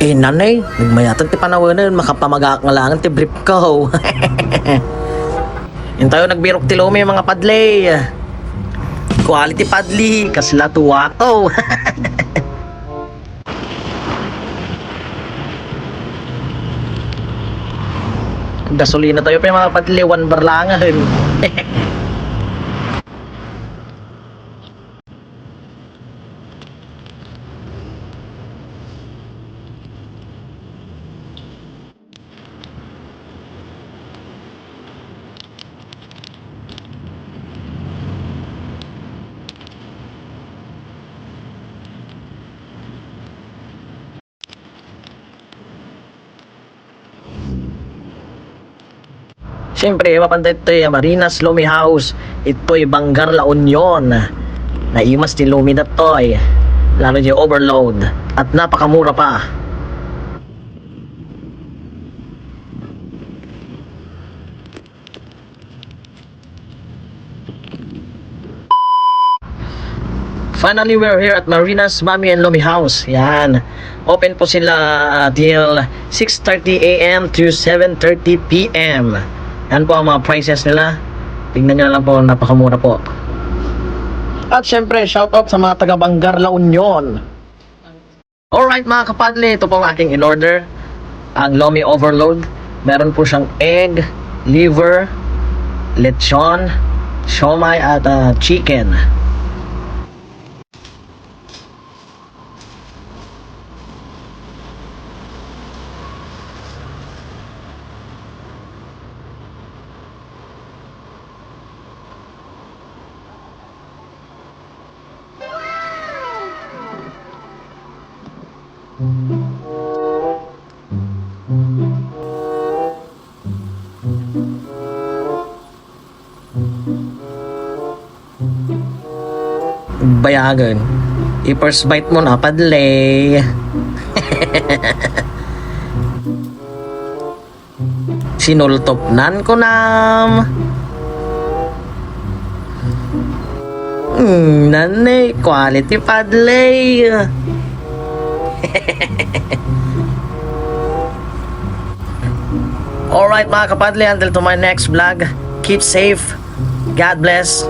Nanay, nagmayatan ti panawanan, makapamagakalangan ti brief ko. Yung tayo nagbirok ti Lomi mga padley. Quality padli, kasla tuwato. Gasolina tayo pa yung mga padli, 1 bar langan. Siyempre, mapanday ito yung Marinas Lumi House. Ito'y Banggar La Union. Naimas ni Lumi na to ay lalo yung overload. At napakamura pa. Finally, we're here at Marinas Mami and Lumi House. Yan. Open po sila till 6:30 a.m. to 7:30 p.m. Yan po ang mga prices nila. Tingnan nyo lang po, napakamura po. At syempre, shoutout sa mga taga Banggar La Union. Alright mga kapadli, ito po ang aking in-order. Ang Lomi Overload. Meron po siyang egg, liver, lechon, siomai at chicken. Bayagan. I-first bite mo na, padley. Sinultopnan ko nam. Nanay, quality padley. Alright mga kapadli, until to my next vlog. Keep safe. God bless.